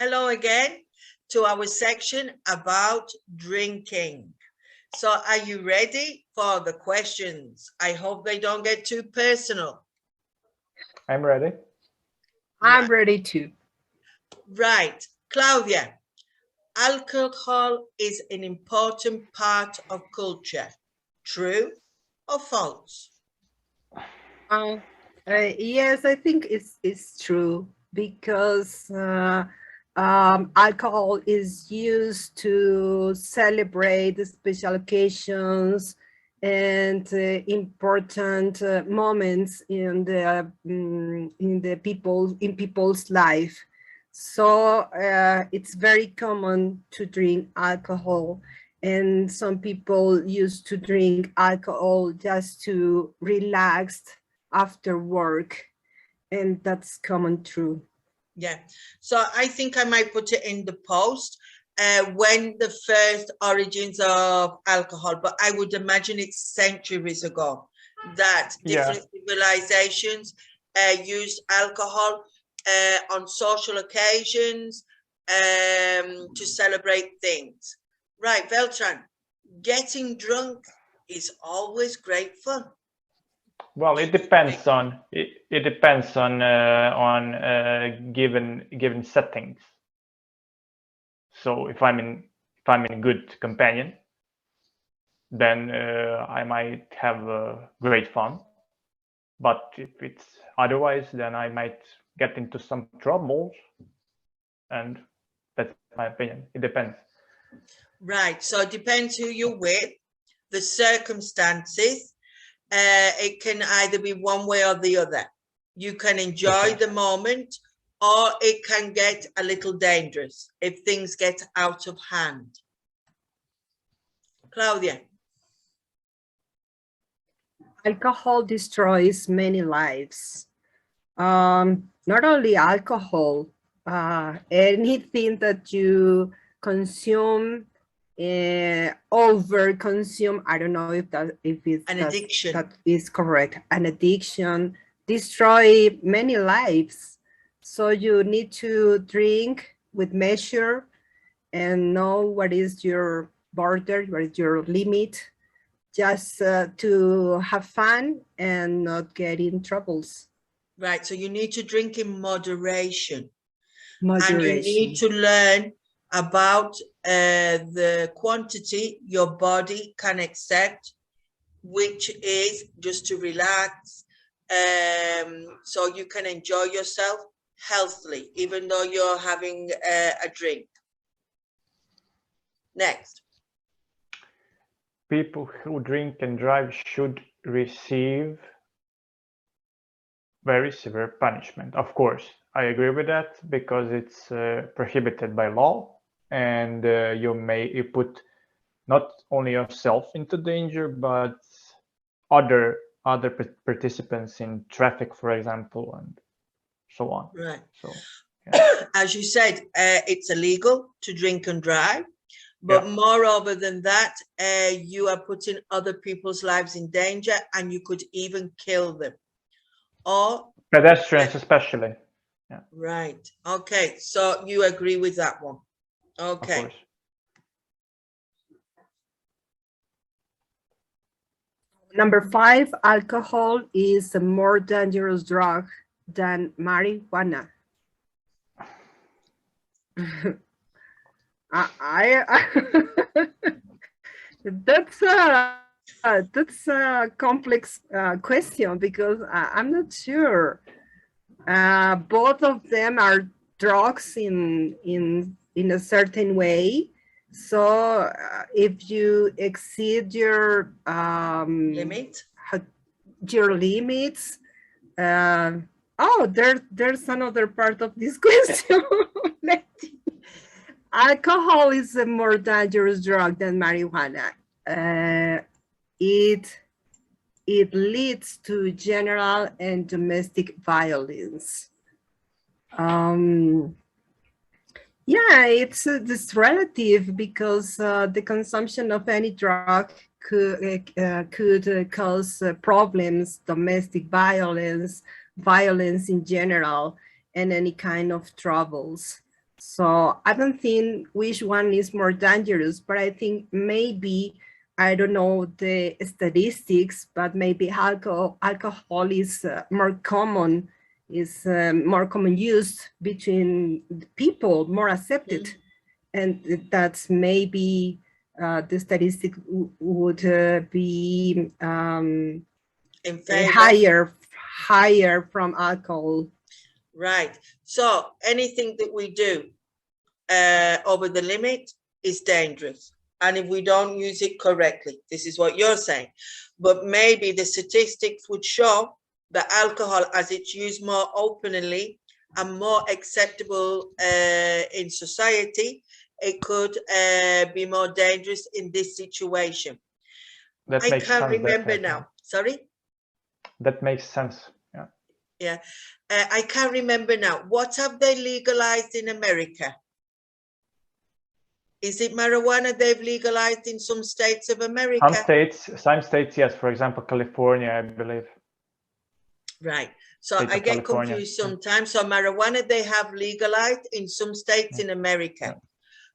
Hello again to our section about drinking. So are you ready for the questions? I hope they don't get too personal. I'm ready. I'm ready too. Right. Claudia, alcohol is an important part of culture. True or false? Yes, I think it's true because alcohol is used to celebrate the special occasions and important moments in the people's life. So it's very common to drink alcohol, and some people used to drink alcohol just to relax after work, and that's common true. Yeah, so I think I might put it in the post when the first origins of alcohol, but I would imagine it's centuries ago that different civilizations used alcohol on social occasions to celebrate things. Right, Vedran, getting drunk is always great fun. Well, it depends on given settings. So if I'm in good companion, then I might have great fun. But if it's otherwise, then I might get into some troubles, and that's my opinion. It depends. Right, so it depends who you're with, the circumstances. It can either be one way or the other. You can enjoy the moment, or it can get a little dangerous if things get out of hand. Claudia. Alcohol destroys many lives. Not only alcohol, anything that you consume, over consume. I don't know if it's an addiction. That is correct. An addiction destroy many lives. So you need to drink with measure and know what is your border, what is your limit, just to have fun and not get in troubles. Right, so you need to drink in moderation. Moderation. And you need to learn about the quantity your body can accept, which is just to relax, so you can enjoy yourself healthily, even though you're having a drink. Next. People who drink and drive should receive very severe punishment. Of course, I agree with that because it's prohibited by law, and you put not only yourself into danger, but other participants in traffic, for example, and so on. Right. So, yeah. As you said, it's illegal to drink and drive, but moreover than that, you are putting other people's lives in danger, and you could even kill them. Or pedestrians especially. Yeah. Right. Okay. So you agree with that one. Okay. Of course. Number 5, alcohol is a more dangerous drug than marijuana. That's a complex question because I'm not sure. Both of them are drugs in a certain way. So if you exceed your limits, there's another part of this question. Alcohol is a more dangerous drug than marijuana. It leads to general and domestic violence. Yeah, it's relative because the consumption of any drug could cause problems, domestic violence in general, and any kind of troubles. So I don't think which one is more dangerous, but I think maybe, I don't know the statistics, but maybe alcohol is more common, is more common use between people, more accepted. And that's maybe the statistic would be In favor. higher from alcohol. Right. So anything that we do over the limit is dangerous. And if we don't use it correctly, this is what you're saying. But maybe the statistics would show that alcohol, as it's used more openly and more acceptable in society, it could be more dangerous in this situation. That I makes can't sense, remember definitely. now. Sorry? That makes sense. Yeah. Yeah. I can't remember now. What have they legalized in America? Is it marijuana they've legalized in some states of America? Some states, yes. For example, California, I believe. Right. So State I of get California. confused sometimes. So marijuana they have legalized in some states in America.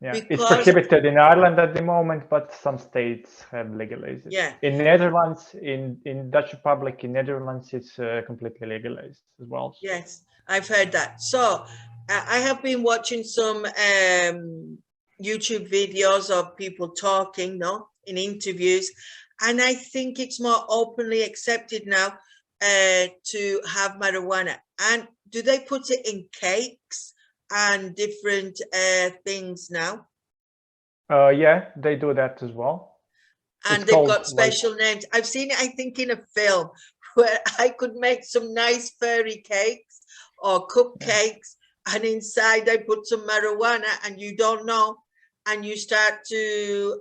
Yeah, Because it's prohibited in Ireland at the moment, but some states have legalized it. Yeah. In Netherlands, in Dutch Republic, in Netherlands, it's completely legalized as well. Yes, I've heard that. So I have been watching some YouTube videos of people talking, no, in interviews, and I think it's more openly accepted now to have marijuana. And do they put it in cakes and different things now? Yeah, they do that as well. And It's they've called, got special names. I've seen it, I think, in a film where I could make some nice fairy cakes or cupcakes, and inside I put some marijuana, and you don't know, and you start to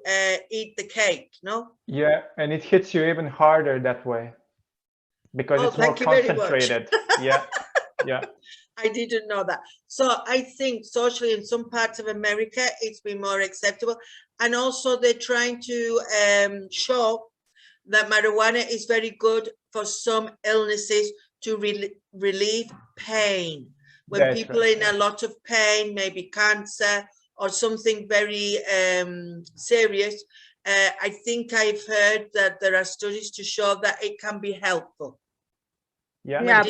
eat the cake, no? Yeah, and it hits you even harder that way because it's more Thank you very much. concentrated. Yeah, yeah. I didn't know that. So I think socially in some parts of America, it's been more acceptable. And also they're trying to show that marijuana is very good for some illnesses to relieve pain. When That's people right, are in a lot of pain, maybe cancer or something very serious, I think I've heard that there are studies to show that it can be helpful. Yeah,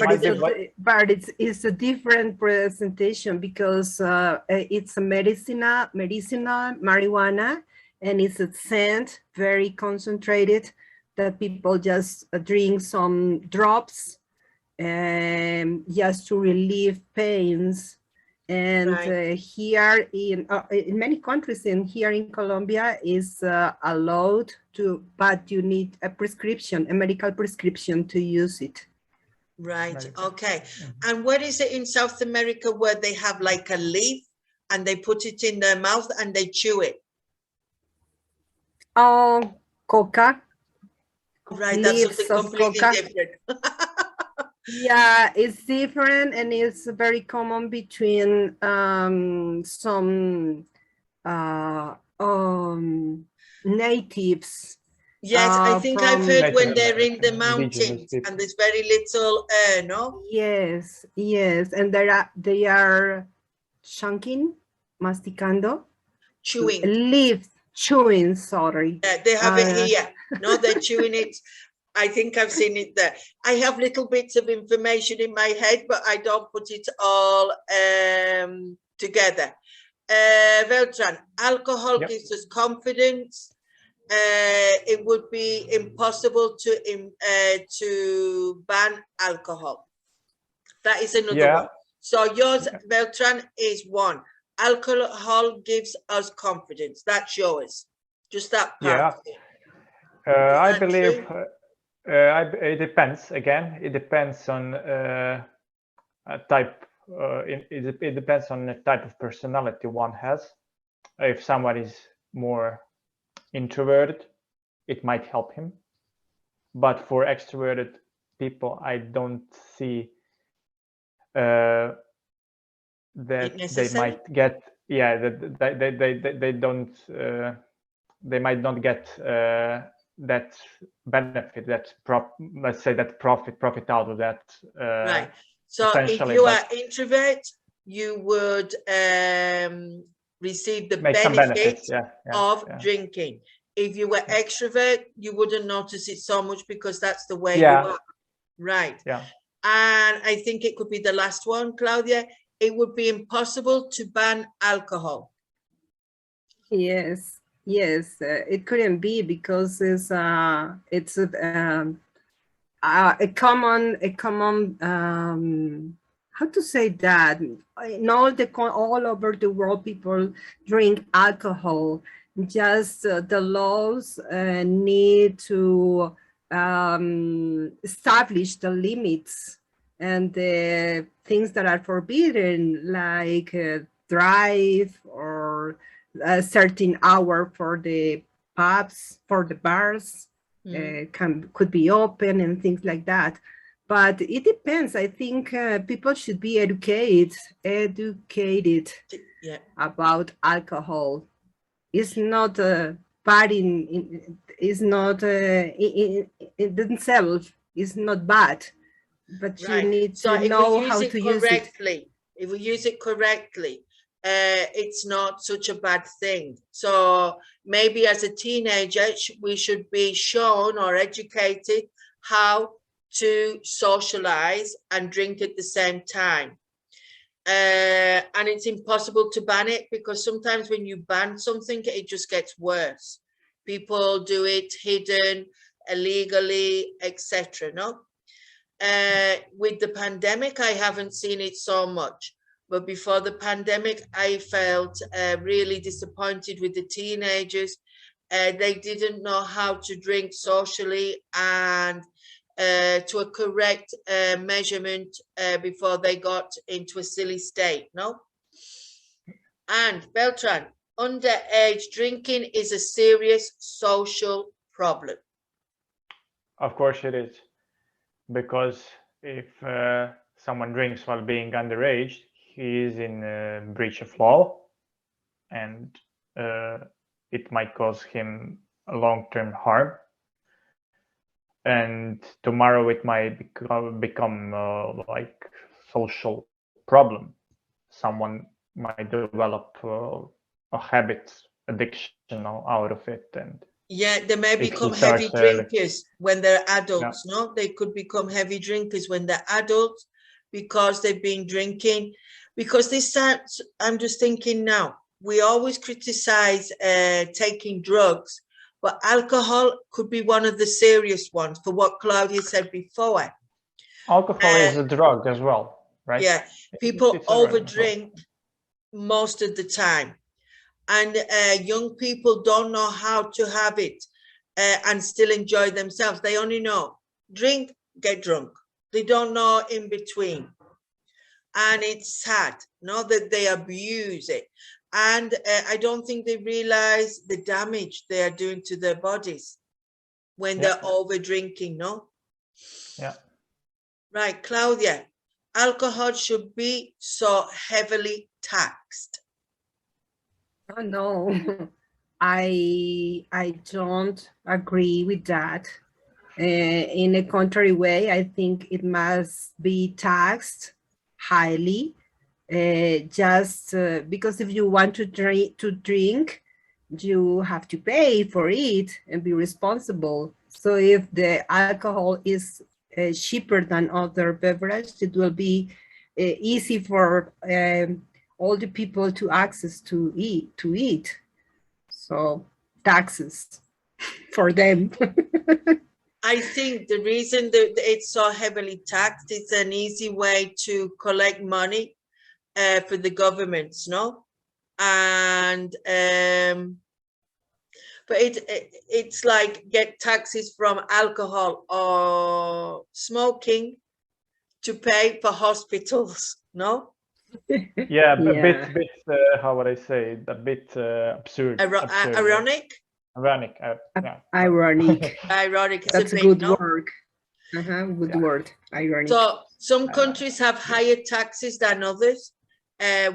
but it's a different presentation because it's a medicinal marijuana, and it's a scent, very concentrated, that people just drink some drops just to relieve pains. And here in many countries, and here in Colombia, is allowed to, but you need a prescription, a medical prescription to use it. Right. Okay. And where is it in South America where they have like a leaf and they put it in their mouth and they chew it? Oh, coca. Right. That's something completely different. Yeah, it's different, and it's very common between some natives. Yes, I think I've heard when they're in the mountains and there's very little air, no? Yes, yes, and they are chunking, masticando, chewing, sorry. Yeah, they have it here. No, they're chewing it. I think I've seen it there. I have little bits of information in my head, but I don't put it all together. Vedran, alcohol gives us confidence. It would be impossible to ban alcohol. That is another one. So yours, Vedran, is one. Alcohol gives us confidence. That's yours. Just that part. Yeah. I believe it depends. Again, it depends on type. It depends on the type of personality one has. If someone is more introverted, it might help him. But for extroverted people, I don't see that they might get. Yeah, they don't. They might not get that benefit, let's say that profit out of that. Right. So if you are introvert, you would receive the Make some benefits, of drinking. If you were extrovert, you wouldn't notice it so much because that's the way you are. Right. Yeah. And I think it could be the last one, Claudia. It would be impossible to ban alcohol. Yes, it couldn't be because it's a common how to say that in all over the world people drink alcohol. Just the laws need to establish the limits and the things that are forbidden, like drive or a certain hour for the pubs, for the bars, could be open and things like that. But it depends. I think people should be educated about alcohol. It's not bad it's not in themselves. It's not bad, but you need to know how to use it. If we use it correctly, it's not such a bad thing. So maybe as a teenager, we should be shown or educated how to socialize and drink at the same time. And it's impossible to ban it because sometimes when you ban something, it just gets worse. People do it hidden, illegally, etc. No? With the pandemic, I haven't seen it so much. But before the pandemic, I felt really disappointed with the teenagers. They didn't know how to drink socially and to a correct measurement before they got into a silly state, no? And Beltran, underage drinking is a serious social problem. Of course it is, because if someone drinks while being underage, he is in breach of law, and it might cause him a long-term harm. And tomorrow it might become like social problem. Someone might develop a habit, addiction out of it, and they may become heavy drinkers when they're adults. No, they could become heavy drinkers when they're adults because they've been drinking. Because this time, I'm just thinking now, we always criticize taking drugs, but alcohol could be one of the serious ones for what Claudia said before. Alcohol is a drug as well, right? Yeah, people overdrink most of the time. And young people don't know how to have it and still enjoy themselves. They only know drink, get drunk. They don't know in between. And it's sad, no, that they abuse it. And I don't think they realize the damage they are doing to their bodies when they're over drinking, no? Yeah. Right, Claudia, alcohol should be so heavily taxed. Oh, no, I don't agree with that. In a contrary way, I think it must be taxed highly. Just because if you want to drink, you have to pay for it and be responsible. So if the alcohol is cheaper than other beverages, it will be easy for all the people to access to eat. So taxes for them. I think the reason that it's so heavily taxed, it's an easy way to collect money for the governments, no? And but it's like get taxes from alcohol or smoking to pay for hospitals, no? Yeah, a bit how would I say it? A bit absurd. Ironic? Ironic. Ironic. Ironic. That's a good word. Good word. Ironic. So some countries have higher taxes than others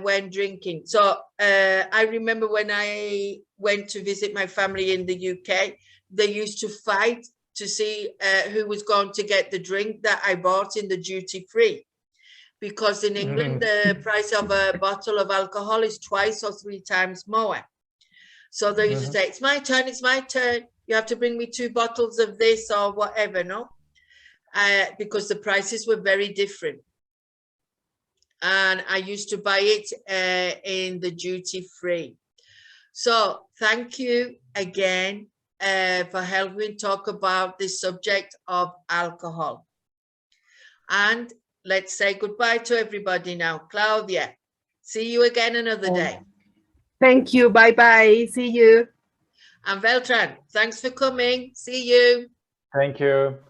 when drinking. So I remember when I went to visit my family in the UK, they used to fight to see who was going to get the drink that I bought in the duty free. because in England, the price of a bottle of alcohol is 2 or 3 times more. So they used to say, it's my turn, it's my turn. You have to bring me 2 bottles of this or whatever, no? Because the prices were very different. And I used to buy it in the duty free. So thank you again for helping talk about this subject of alcohol. And let's say goodbye to everybody now. Claudia, see you again another day. Thank you. Bye-bye. See you. And Vedran, thanks for coming. See you. Thank you.